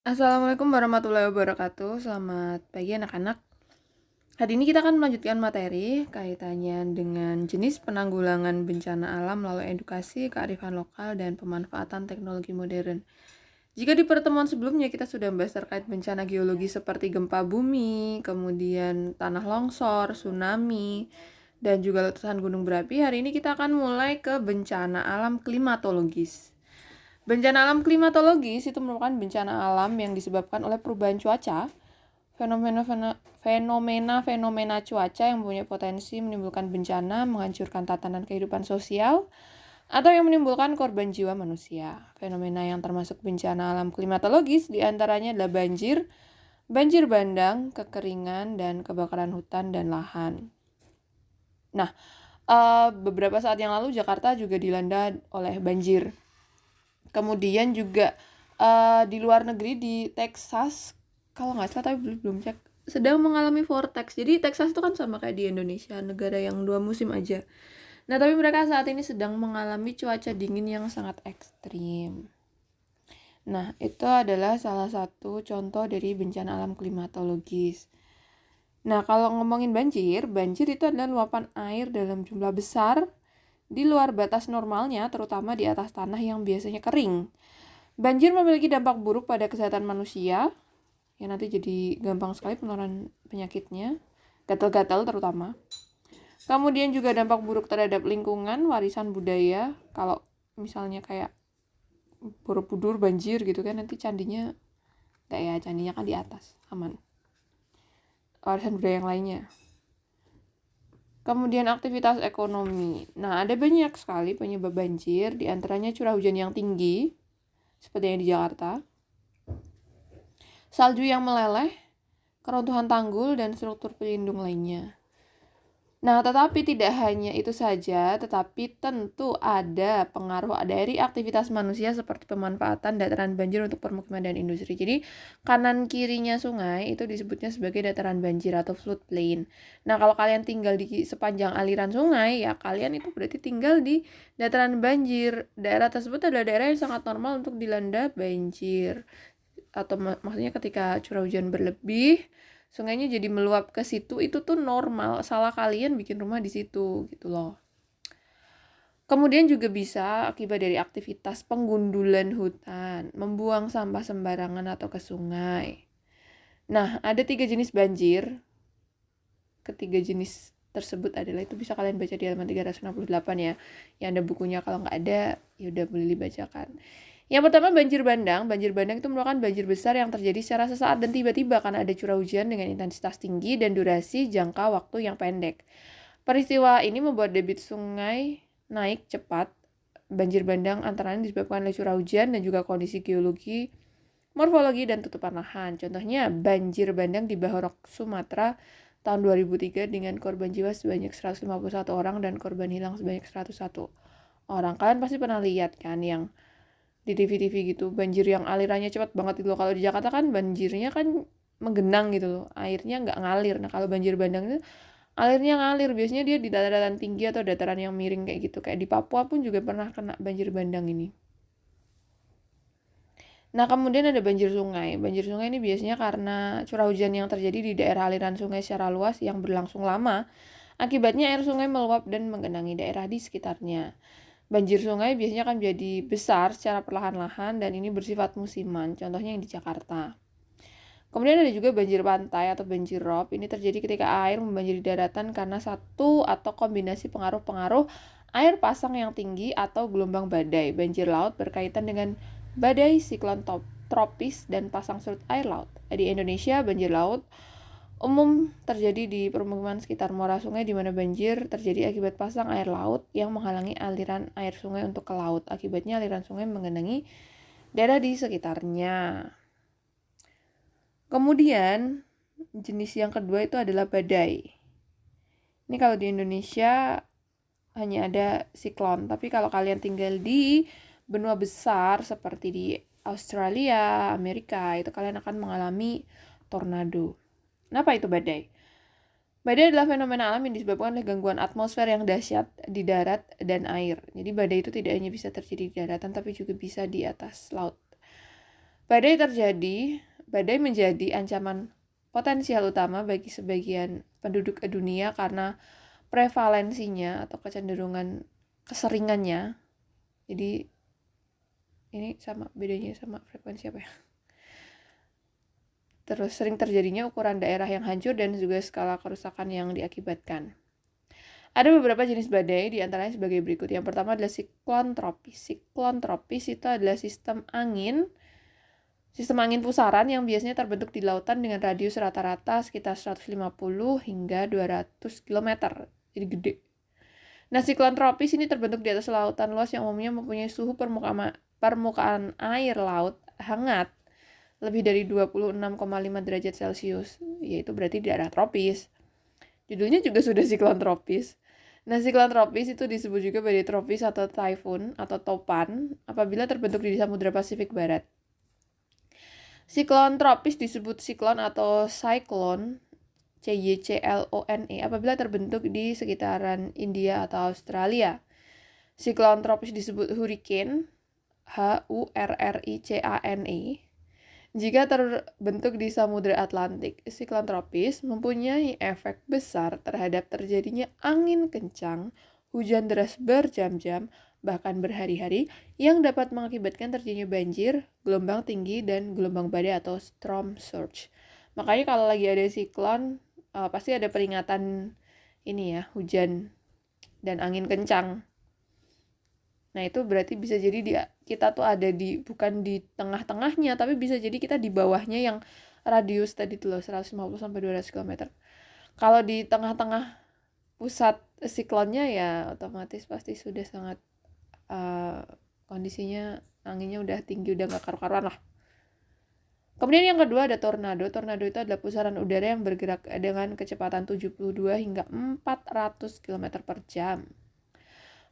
Assalamualaikum warahmatullahi wabarakatuh. Selamat pagi anak-anak. Hari ini kita akan melanjutkan materi kaitannya dengan jenis penanggulangan bencana alam melalui edukasi, kearifan lokal, dan pemanfaatan teknologi modern. Jika di pertemuan sebelumnya kita sudah membahas terkait bencana geologi seperti gempa bumi, kemudian tanah longsor, tsunami, dan juga letusan gunung berapi, hari ini kita akan mulai ke bencana alam klimatologis. Bencana alam klimatologis itu merupakan bencana alam yang disebabkan oleh perubahan cuaca, fenomena cuaca yang mempunyai potensi menimbulkan bencana, menghancurkan tatanan kehidupan sosial, atau yang menimbulkan korban jiwa manusia. Fenomena yang termasuk bencana alam klimatologis diantaranya adalah banjir, banjir bandang, kekeringan, dan kebakaran hutan dan lahan. Nah, beberapa saat yang lalu Jakarta juga dilanda oleh banjir. Kemudian juga di luar negeri di Texas, kalau nggak salah tapi belum cek, sedang mengalami vortex. Jadi Texas itu kan sama kayak di Indonesia, negara yang 2 musim aja. Nah, tapi mereka saat ini sedang mengalami cuaca dingin yang sangat ekstrim. Nah, itu adalah salah satu contoh dari bencana alam klimatologis. Nah, kalau ngomongin banjir itu adalah luapan air dalam jumlah besar di luar batas normalnya, terutama di atas tanah yang biasanya kering. Banjir memiliki dampak buruk pada kesehatan manusia, ya nanti jadi gampang sekali penularan penyakitnya, gatal-gatal terutama. Kemudian juga dampak buruk terhadap lingkungan, warisan budaya, kalau misalnya kayak Borobudur banjir gitu kan, nanti candinya candinya kan di atas, aman. Warisan budaya yang lainnya. Kemudian aktivitas ekonomi. Nah, ada banyak sekali penyebab banjir, diantaranya curah hujan yang tinggi, seperti yang di Jakarta, salju yang meleleh, keruntuhan tanggul, dan struktur pelindung lainnya. Nah, tetapi tidak hanya itu saja, tetapi tentu ada pengaruh dari aktivitas manusia seperti pemanfaatan dataran banjir untuk permukiman dan industri. Jadi, kanan kirinya sungai itu disebutnya sebagai dataran banjir atau floodplain. Nah, kalau kalian tinggal di sepanjang aliran sungai, ya kalian itu berarti tinggal di dataran banjir. Daerah tersebut adalah daerah yang sangat normal untuk dilanda banjir. Atau maksudnya ketika curah hujan berlebih, sungainya jadi meluap ke situ, itu tuh normal, salah kalian bikin rumah di situ gitu loh. Kemudian juga bisa akibat dari aktivitas penggundulan hutan, membuang sampah sembarangan atau ke sungai. Nah, ada 3 jenis banjir. Ketiga jenis tersebut adalah, itu bisa kalian baca di halaman 368 ya. Yang ada bukunya, kalau nggak ada ya udah boleh dibacakan. Yang pertama banjir bandang. Banjir bandang itu merupakan banjir besar yang terjadi secara sesaat dan tiba-tiba karena ada curah hujan dengan intensitas tinggi dan durasi jangka waktu yang pendek. Peristiwa ini membuat debit sungai naik cepat. Banjir bandang antara lain disebabkan oleh curah hujan dan juga kondisi geologi, morfologi, dan tutupan lahan. Contohnya banjir bandang di Bahorok, Sumatera tahun 2003 dengan korban jiwa sebanyak 151 orang dan korban hilang sebanyak 101 orang. Kalian pasti pernah lihat kan yang di TV-TV gitu, banjir yang alirannya cepat banget gitu loh. Kalau di Jakarta kan banjirnya kan menggenang gitu loh, airnya nggak ngalir. Nah, kalau banjir bandang itu alirnya ngalir, biasanya dia di dataran tinggi atau dataran yang miring kayak gitu. Kayak di Papua pun juga pernah kena banjir bandang ini. Nah, kemudian ada banjir sungai. Banjir sungai ini biasanya karena curah hujan yang terjadi di daerah aliran sungai secara luas yang berlangsung lama. Akibatnya air sungai meluap dan menggenangi daerah di sekitarnya. Banjir sungai biasanya akan jadi besar secara perlahan-lahan dan ini bersifat musiman, contohnya yang di Jakarta. Kemudian ada juga banjir pantai atau banjir rob. Ini terjadi ketika air membanjiri daratan karena satu atau kombinasi pengaruh-pengaruh air pasang yang tinggi atau gelombang badai. Banjir laut berkaitan dengan badai, siklon tropis, dan pasang surut air laut. Di Indonesia, banjir laut umum terjadi di permukiman sekitar muara sungai di mana banjir terjadi akibat pasang air laut yang menghalangi aliran air sungai untuk ke laut. Akibatnya aliran sungai menggenangi daerah di sekitarnya. Kemudian jenis yang kedua itu adalah badai. Ini kalau di Indonesia hanya ada siklon, tapi kalau kalian tinggal di benua besar seperti di Australia, Amerika, itu kalian akan mengalami tornado. Kenapa itu badai? Badai adalah fenomena alam yang disebabkan oleh gangguan atmosfer yang dahsyat di darat dan air. Jadi badai itu tidak hanya bisa terjadi di daratan, tapi juga bisa di atas laut. Badai menjadi ancaman potensial utama bagi sebagian penduduk dunia karena prevalensinya atau kecenderungan keseringannya. Jadi ini bedanya sama frekuensi apa ya? Terus sering terjadinya ukuran daerah yang hancur dan juga skala kerusakan yang diakibatkan. Ada beberapa jenis badai, di antaranya sebagai berikut. Yang pertama adalah siklon tropis. Siklon tropis itu adalah sistem angin pusaran yang biasanya terbentuk di lautan dengan radius rata-rata sekitar 150 hingga 200 km. Jadi gede. Nah, siklon tropis ini terbentuk di atas lautan luas yang umumnya mempunyai suhu permukaan air laut hangat lebih dari 26,5 derajat Celcius, yaitu berarti di daerah tropis. Judulnya juga sudah siklon tropis. Nah, siklon tropis itu disebut juga badai tropis atau typhoon atau topan apabila terbentuk di Samudra Pasifik Barat. Siklon tropis disebut siklon atau cyclone, CYCLONE, apabila terbentuk di sekitaran India atau Australia. Siklon tropis disebut hurricane, HURRICANE, jika terbentuk di Samudra Atlantik. Siklon tropis mempunyai efek besar terhadap terjadinya angin kencang, hujan deras berjam-jam, bahkan berhari-hari, yang dapat mengakibatkan terjadinya banjir, gelombang tinggi, dan gelombang badai atau storm surge. Makanya kalau lagi ada siklon, pasti ada peringatan ini ya, hujan dan angin kencang. Nah, itu berarti bisa jadi kita tuh ada bukan di tengah-tengahnya, tapi bisa jadi kita di bawahnya yang radius tadi tuh loh, 150 sampai 200 km. Kalau di tengah-tengah pusat siklonnya ya otomatis pasti sudah sangat kondisinya anginnya udah tinggi, udah gak karu-karuan lah. Kemudian yang kedua ada tornado. Tornado itu adalah pusaran udara yang bergerak dengan kecepatan 72 hingga 400 km per jam.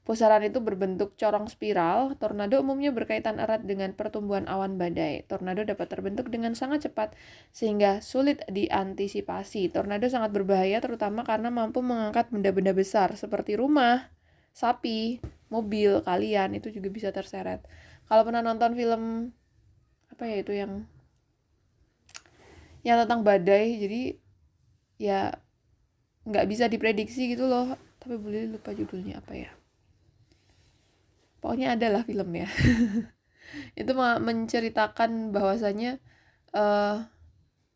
Pusaran itu berbentuk corong spiral. Tornado umumnya berkaitan erat dengan pertumbuhan awan badai. Tornado dapat terbentuk dengan sangat cepat sehingga sulit diantisipasi. Tornado sangat berbahaya terutama karena mampu mengangkat benda-benda besar seperti rumah, sapi, mobil kalian, itu juga bisa terseret. Kalau pernah nonton film apa ya itu yang tentang badai, jadi ya nggak bisa diprediksi gitu loh. Tapi boleh lupa judulnya apa ya. Pokoknya ada lah filmnya. Itu menceritakan bahwasanya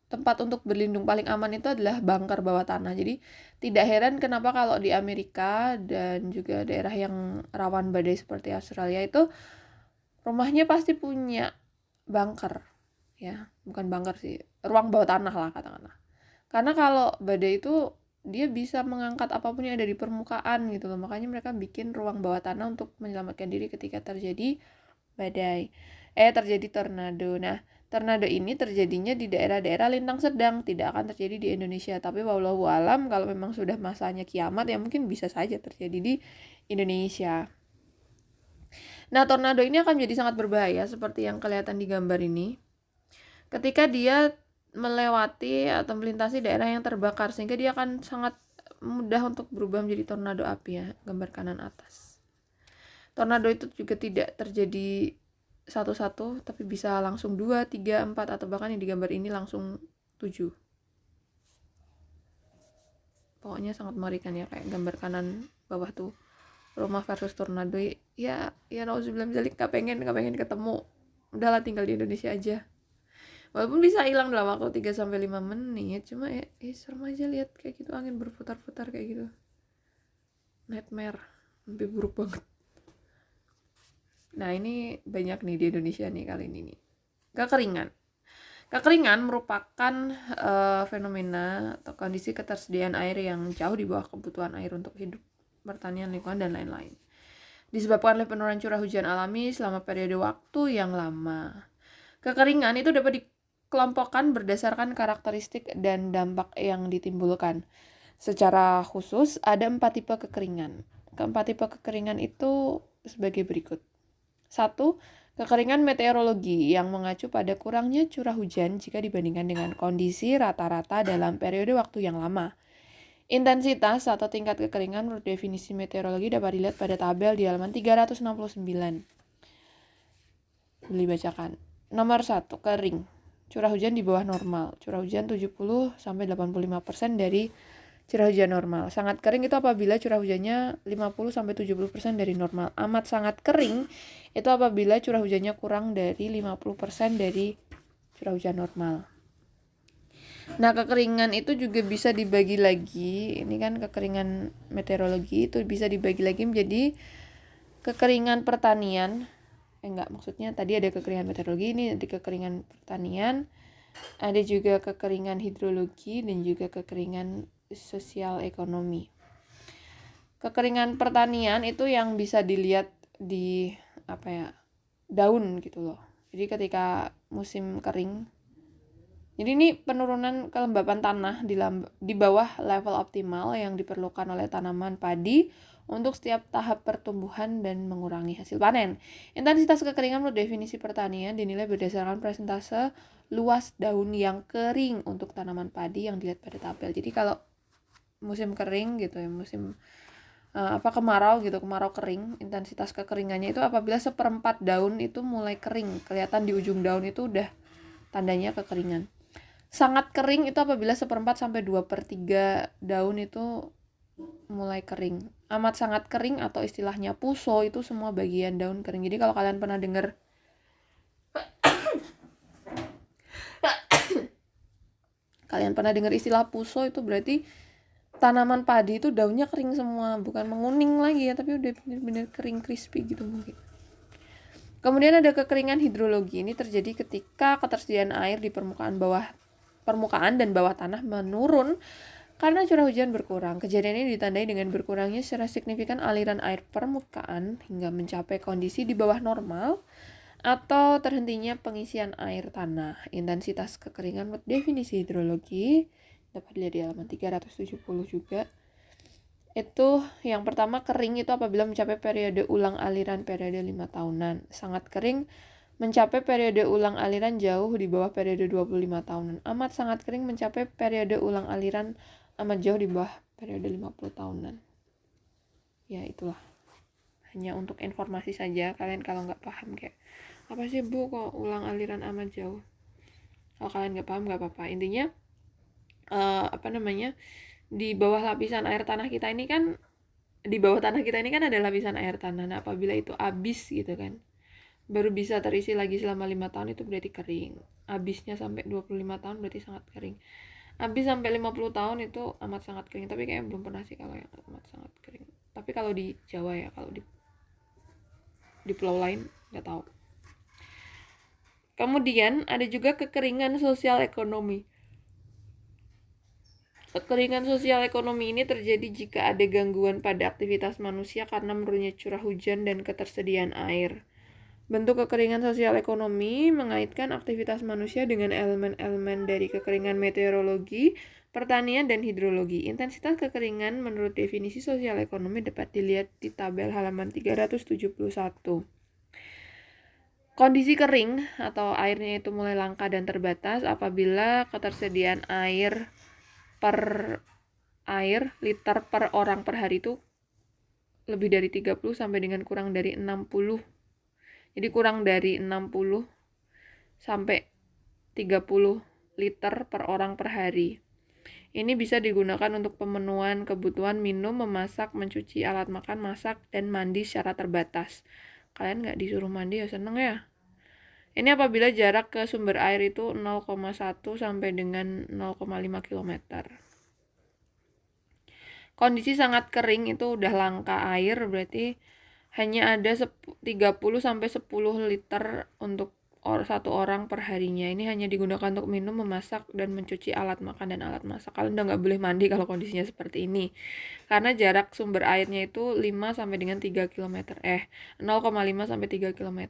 tempat untuk berlindung paling aman itu adalah bunker bawah tanah. Jadi tidak heran kenapa kalau di Amerika dan juga daerah yang rawan badai seperti Australia itu rumahnya pasti punya bunker. Ya, bukan bunker sih, ruang bawah tanah lah katakanlah. Karena kalau badai itu dia bisa mengangkat apapun yang ada di permukaan gitu loh. Makanya mereka bikin ruang bawah tanah untuk menyelamatkan diri ketika terjadi badai. Terjadi tornado. Nah, tornado ini terjadinya di daerah-daerah lintang sedang, tidak akan terjadi di Indonesia. Tapi wallahu alam kalau memang sudah masanya kiamat ya mungkin bisa saja terjadi di Indonesia. Nah, tornado ini akan menjadi sangat berbahaya seperti yang kelihatan di gambar ini. Ketika dia melewati atau melintasi daerah yang terbakar, sehingga dia akan sangat mudah untuk berubah menjadi tornado api ya, gambar kanan atas. Tornado itu juga tidak terjadi satu-satu, tapi bisa langsung 2, 3, 4, atau bahkan yang digambar ini langsung 7. Pokoknya sangat mengerikan ya, kayak gambar kanan bawah tuh, rumah versus tornado. Ya nauzubillah minzalik, gak pengen ketemu. Udahlah tinggal di Indonesia aja. Walaupun bisa hilang dalam waktu 3-5 menit, cuma serem aja lihat kayak gitu, angin berputar-putar kayak gitu. Nightmare, lebih buruk banget. Nah, ini banyak nih di Indonesia nih kali ini nih. Kekeringan merupakan fenomena atau kondisi ketersediaan air yang jauh di bawah kebutuhan air untuk hidup, pertanian, lingkungan, dan lain-lain. Disebabkan oleh penurunan curah hujan alami selama periode waktu yang lama. Kekeringan itu dapat dikelompokkan berdasarkan karakteristik dan dampak yang ditimbulkan. Secara khusus, ada 4 tipe kekeringan. Keempat tipe kekeringan itu sebagai berikut. 1. Kekeringan meteorologi yang mengacu pada kurangnya curah hujan jika dibandingkan dengan kondisi rata-rata dalam periode waktu yang lama. Intensitas atau tingkat kekeringan menurut definisi meteorologi dapat dilihat pada tabel di halaman 369. Boleh bacakan. Nomor 1, kering. Curah hujan di bawah normal. Curah hujan 70-85% dari curah hujan normal. Sangat kering itu apabila curah hujannya 50-70% dari normal. Amat sangat kering itu apabila curah hujannya kurang dari 50% dari curah hujan normal. Nah, kekeringan itu juga bisa dibagi lagi. Ini kan kekeringan meteorologi itu bisa dibagi lagi menjadi kekeringan pertanian. Maksudnya tadi ada kekeringan meteorologi, ini ada kekeringan pertanian, ada juga kekeringan hidrologi dan juga kekeringan sosial ekonomi. Kekeringan pertanian itu yang bisa dilihat di daun gitu loh. Jadi ketika musim kering, jadi ini penurunan kelembapan tanah di bawah level optimal yang diperlukan oleh tanaman padi untuk setiap tahap pertumbuhan dan mengurangi hasil panen. Intensitas kekeringan menurut definisi pertanian dinilai berdasarkan persentase luas daun yang kering untuk tanaman padi yang dilihat pada tabel. Jadi kalau musim kering gitu ya, musim kemarau gitu, kemarau kering, intensitas kekeringannya itu apabila 1/4 daun itu mulai kering, kelihatan di ujung daun itu udah tandanya kekeringan. Sangat kering itu apabila 1/4 sampai 2/3 daun itu mulai kering. Amat sangat kering atau istilahnya puso itu semua bagian daun kering. Jadi kalau kalian pernah dengar istilah puso itu berarti tanaman padi itu daunnya kering semua, bukan menguning lagi ya, tapi udah benar-benar kering crispy gitu mungkin. Kemudian ada kekeringan hidrologi. Ini terjadi ketika ketersediaan air di permukaan dan bawah tanah menurun karena curah hujan berkurang. Kejadian ini ditandai dengan berkurangnya secara signifikan aliran air permukaan hingga mencapai kondisi di bawah normal atau terhentinya pengisian air tanah. Intensitas kekeringan menurut definisi hidrologi dapat dilihat di halaman 370 juga. Itu yang pertama, kering itu apabila mencapai periode ulang aliran periode 5 tahunan. Sangat kering mencapai periode ulang aliran jauh di bawah periode 25 tahunan. Amat sangat kering mencapai periode ulang aliran amat jauh di bawah periode 50 tahunan. Ya itulah. Hanya untuk informasi saja, kalian kalau nggak paham kayak, apa sih Bu kok ulang aliran amat jauh? Kalau kalian nggak paham nggak apa-apa. Intinya, di bawah lapisan air tanah kita ini kan, ada lapisan air tanah. Nah, apabila itu habis gitu kan, baru bisa terisi lagi selama 5 tahun itu berarti kering. Habisnya sampai 25 tahun berarti sangat kering. Habis sampai 50 tahun itu amat sangat kering. Tapi kayaknya belum pernah sih kalau yang amat sangat kering. Tapi kalau di Jawa ya, kalau di pulau lain nggak tahu. Kemudian ada juga kekeringan sosial ekonomi. Kekeringan sosial ekonomi ini terjadi jika ada gangguan pada aktivitas manusia karena menurunnya curah hujan dan ketersediaan air. Bentuk kekeringan sosial ekonomi mengaitkan aktivitas manusia dengan elemen-elemen dari kekeringan meteorologi, pertanian, dan hidrologi. Intensitas kekeringan menurut definisi sosial ekonomi dapat dilihat di tabel halaman 371. Kondisi kering atau airnya itu mulai langka dan terbatas apabila ketersediaan air liter per orang per hari itu lebih dari 30 sampai dengan kurang dari 60. Jadi kurang dari 60 sampai 30 liter per orang per hari. Ini bisa digunakan untuk pemenuhan kebutuhan minum, memasak, mencuci, alat makan, masak, dan mandi secara terbatas. Kalian nggak disuruh mandi ya seneng ya. Ini apabila jarak ke sumber air itu 0,1 sampai dengan 0,5 km. Kondisi sangat kering itu udah langka air, berarti hanya ada 30 sampai 10 liter untuk satu orang per harinya. Ini hanya digunakan untuk minum, memasak, dan mencuci alat makan dan alat masak. Kalian udah nggak boleh mandi kalau kondisinya seperti ini. Karena jarak sumber airnya itu 5 sampai dengan 3 km. 0,5 sampai 3 km.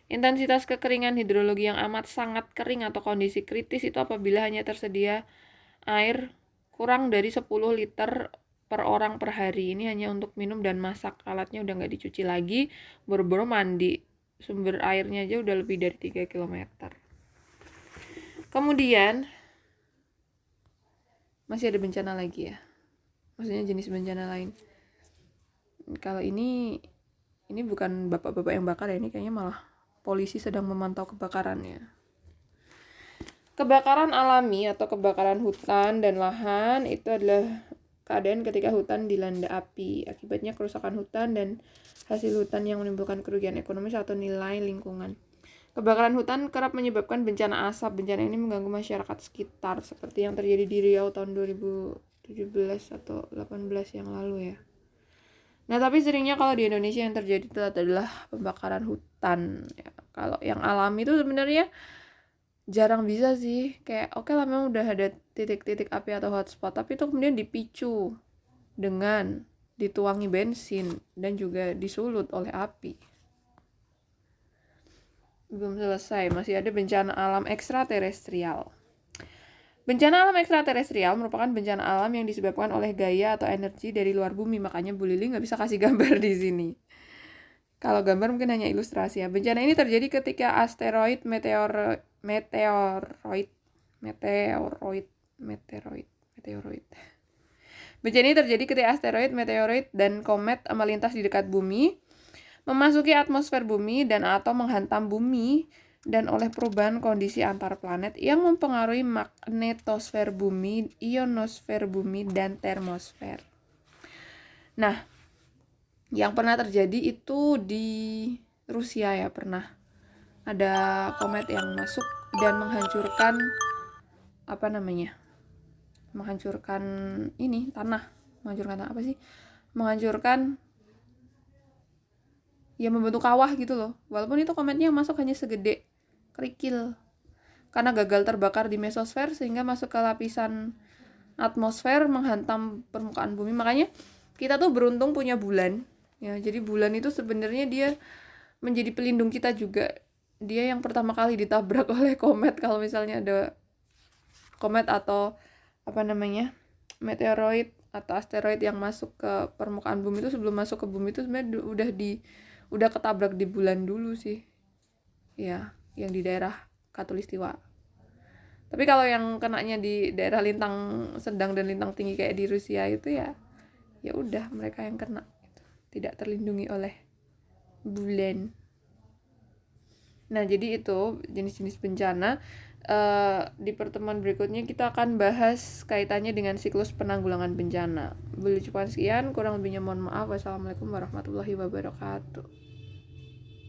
Intensitas kekeringan hidrologi yang amat sangat kering atau kondisi kritis itu apabila hanya tersedia air kurang dari 10 liter per orang per hari. Ini hanya untuk minum dan masak. Alatnya udah nggak dicuci lagi, boro-boro mandi. Sumber airnya aja udah lebih dari 3 km. Kemudian masih ada bencana lagi ya. Maksudnya jenis bencana lain. Kalau ini bukan bapak-bapak yang bakar ya, ini kayaknya malah polisi sedang memantau kebakarannya. Kebakaran alami atau kebakaran hutan dan lahan itu adalah keadaan ketika hutan dilanda api. Akibatnya kerusakan hutan dan hasil hutan yang menimbulkan kerugian ekonomis atau nilai lingkungan. Kebakaran hutan kerap menyebabkan bencana asap. Bencana ini mengganggu masyarakat sekitar seperti yang terjadi di Riau tahun 2017 atau 18 yang lalu ya. Nah, tapi seringnya kalau di Indonesia yang terjadi itu adalah pembakaran hutan. Ya, kalau yang alami itu sebenarnya jarang bisa sih. Kayak oke lah memang udah ada titik-titik api atau hotspot, tapi itu kemudian dipicu dengan dituangi bensin dan juga disulut oleh api. Belum selesai, masih ada bencana alam ekstraterestrial. Bencana alam ekstraterestrial merupakan bencana alam yang disebabkan oleh gaya atau energi dari luar bumi. Makanya Bu Lili nggak bisa kasih gambar di sini. Kalau gambar mungkin hanya ilustrasi ya. Bencana ini terjadi ketika asteroid, meteoroid. Bencana ini terjadi ketika asteroid, meteoroid, dan komet melintas di dekat bumi, memasuki atmosfer bumi dan atau menghantam bumi, dan oleh perubahan kondisi antar planet yang mempengaruhi magnetosfer bumi, ionosfer bumi, dan termosfer. Nah, yang pernah terjadi itu di Rusia ya, pernah ada komet yang masuk dan menghancurkan menghancurkan ini tanah, menghancurkan ya, membentuk kawah gitu loh. Walaupun itu kometnya masuk hanya segede kerikil, karena gagal terbakar di mesosfer sehingga masuk ke lapisan atmosfer menghantam permukaan bumi. Makanya kita tuh beruntung punya bulan ya. Jadi bulan itu sebenarnya dia menjadi pelindung kita juga. Dia yang pertama kali ditabrak oleh komet. Kalau misalnya ada komet atau meteoroid atau asteroid yang masuk ke permukaan bumi, itu sebelum masuk ke bumi itu sebenarnya udah ketabrak di bulan dulu sih ya, yang di daerah Katulistiwa. Tapi kalau yang kenanya di daerah lintang sedang dan lintang tinggi kayak di Rusia itu ya udah mereka yang kena gitu. Tidak terlindungi oleh bulan. Nah, jadi itu jenis-jenis bencana. Di pertemuan berikutnya kita akan bahas kaitannya dengan siklus penanggulangan bencana. Boleh cukup sekian, kurang lebihnya mohon maaf. Wassalamualaikum warahmatullahi wabarakatuh.